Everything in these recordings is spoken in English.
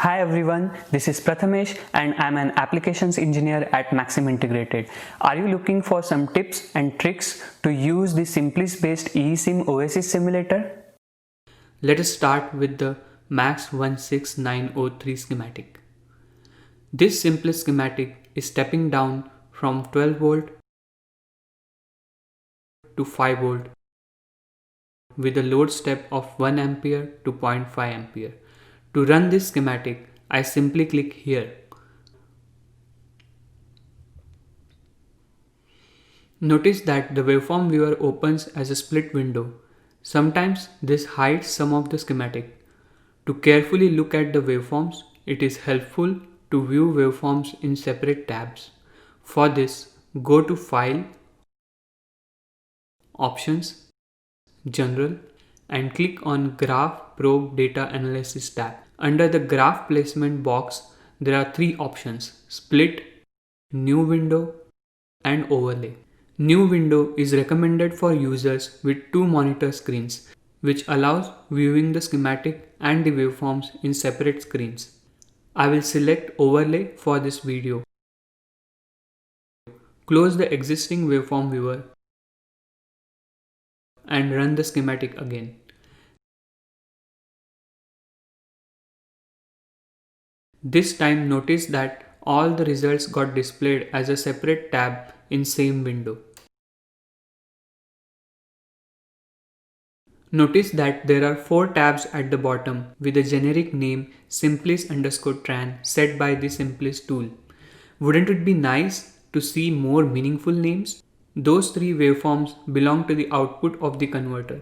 Hi everyone, this is Prathamesh and I'm an applications engineer at Maxim Integrated. Are you looking for some tips and tricks to use the Simplis based eSIM Oasis simulator? Let us start with the MAX 16903 schematic. This simplest schematic is stepping down from 12 volt to 5 volt with a load step of 1 ampere to 0.5 ampere. To run this schematic, I simply click here. Notice that the waveform viewer opens as a split window. Sometimes this hides some of the schematic. To carefully look at the waveforms, it is helpful to view waveforms in separate tabs. For this, go to File, Options, General, and click on Graph Probe Data Analysis tab. Under the Graph Placement box, there are three options: Split, New Window, and Overlay. New Window is recommended for users with two monitor screens, which allows viewing the schematic and the waveforms in separate screens. I will select Overlay for this video. Close the existing waveform viewer and run the schematic again. This time notice that all the results got displayed as a separate tab in same window. Notice that there are 4 tabs at the bottom with a generic name Simplis_tran set by the Simplis tool. Wouldn't it be nice to see more meaningful names? Those 3 waveforms belong to the output of the converter.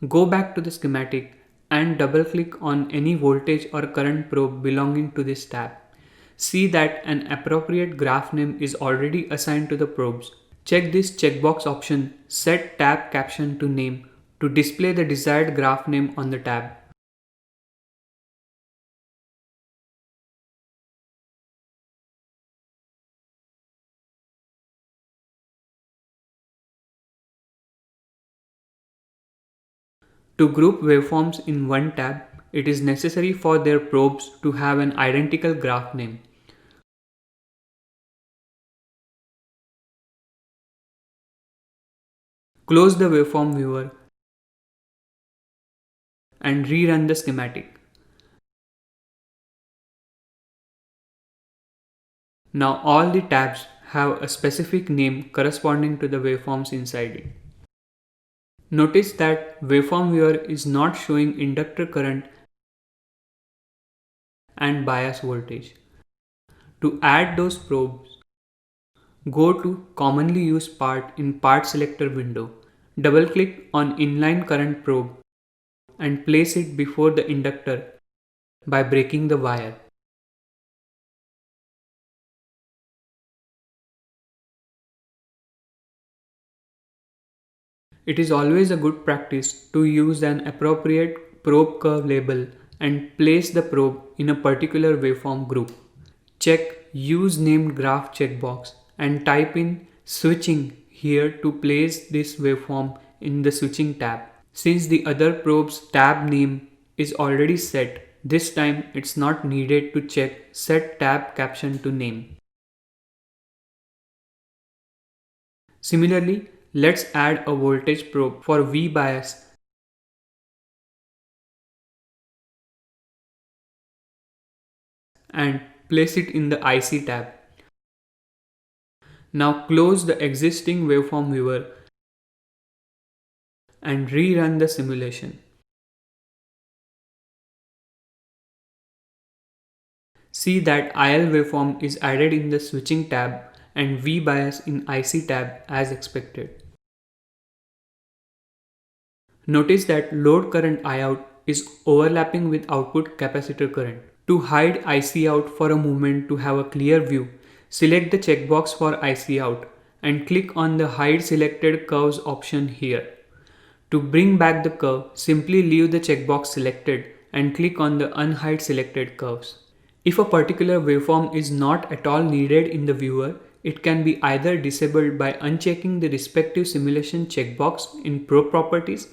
Go back to the schematic and double click on any voltage or current probe belonging to this tab. See that an appropriate graph name is already assigned to the probes. Check this checkbox option Set Tab Caption to Name to display the desired graph name on the tab. To group waveforms in one tab, it is necessary for their probes to have an identical graph name. Close the waveform viewer and rerun the schematic. Now all the tabs have a specific name corresponding to the waveforms inside it. Notice that waveform viewer is not showing inductor current and bias voltage. To add those probes, go to Commonly Used Part in Part Selector window. Double click on Inline Current probe and place it before the inductor by breaking the wire. It is always a good practice to use an appropriate probe curve label and place the probe in a particular waveform group. Check Use Named Graph checkbox and type in Switching here to place this waveform in the Switching tab. Since the other probe's tab name is already set, this time it's not needed to check Set Tab Caption to Name. Similarly, let's add a voltage probe for V bias and place it in the IC tab. Now close the existing waveform viewer and rerun the simulation. See that IL waveform is added in the switching tab and V bias in IC tab as expected. Notice that load current Iout is overlapping with output capacitor current. To hide IC out for a moment to have a clear view, select the checkbox for IC out and click on the Hide Selected Curves option here. To bring back the curve, simply leave the checkbox selected and click on the Unhide Selected Curves. If a particular waveform is not at all needed in the viewer, it can be either disabled by unchecking the respective simulation checkbox in Probe Properties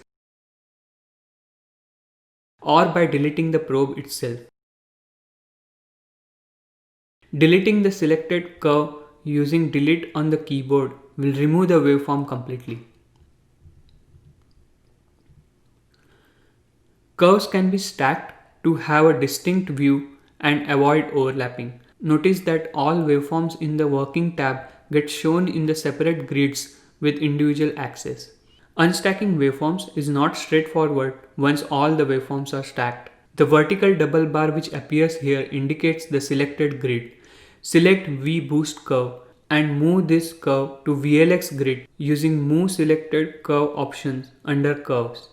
or by deleting the probe itself. Deleting the selected curve using delete on the keyboard will remove the waveform completely. Curves can be stacked to have a distinct view and avoid overlapping. Notice that all waveforms in the working tab get shown in the separate grids with individual axes. Unstacking waveforms is not straightforward once all the waveforms are stacked. The vertical double bar which appears here indicates the selected grid. Select V Boost Curve and move this curve to VLX grid using Move Selected Curve options under Curves.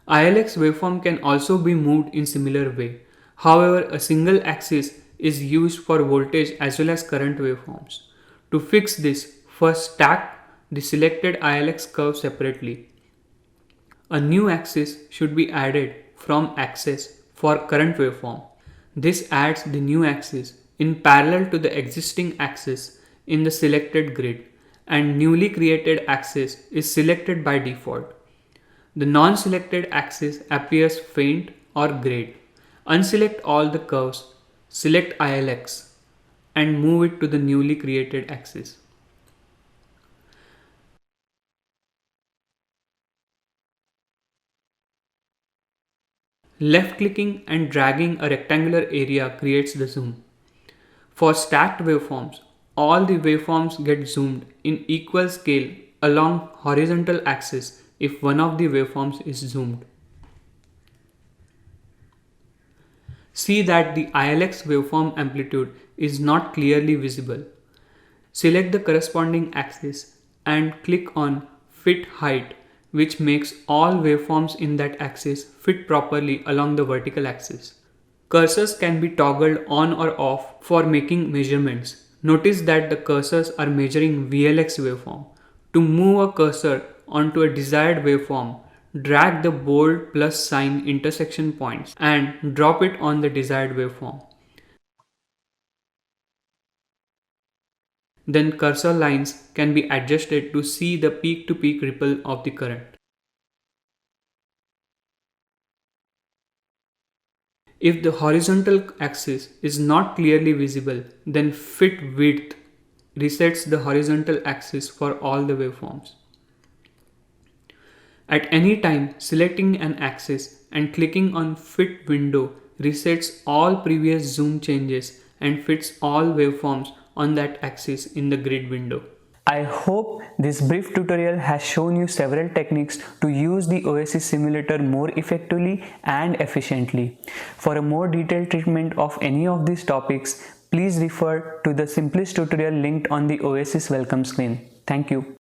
ILX waveform can also be moved in similar way. However, a single axis is used for voltage as well as current waveforms. To fix this, first stack the selected ILX curve separately. A new axis should be added from axis for current waveform. This adds the new axis in parallel to the existing axis in the selected grid, and newly created axis is selected by default. The non-selected axis appears faint or grayed. Unselect all the curves, select ILX and move it to the newly created axis. Left-clicking and dragging a rectangular area creates the zoom. For stacked waveforms, all the waveforms get zoomed in equal scale along horizontal axis if one of the waveforms is zoomed. See that the ILX waveform amplitude is not clearly visible. Select the corresponding axis and click on Fit Height, which makes all waveforms in that axis fit properly along the vertical axis. Cursors can be toggled on or off for making measurements. Notice that the cursors are measuring VLX waveform. To move a cursor onto a desired waveform, drag the bold plus sign intersection points and drop it on the desired waveform. Then cursor lines can be adjusted to see the peak-to-peak ripple of the current. If the horizontal axis is not clearly visible, then Fit Width resets the horizontal axis for all the waveforms. At any time, selecting an axis and clicking on Fit Window resets all previous zoom changes and fits all waveforms on that axis in the grid window. I hope this brief tutorial has shown you several techniques to use the Oasis simulator more effectively and efficiently. For a more detailed treatment of any of these topics, please refer to the simplest tutorial linked on the Oasis welcome screen. Thank you.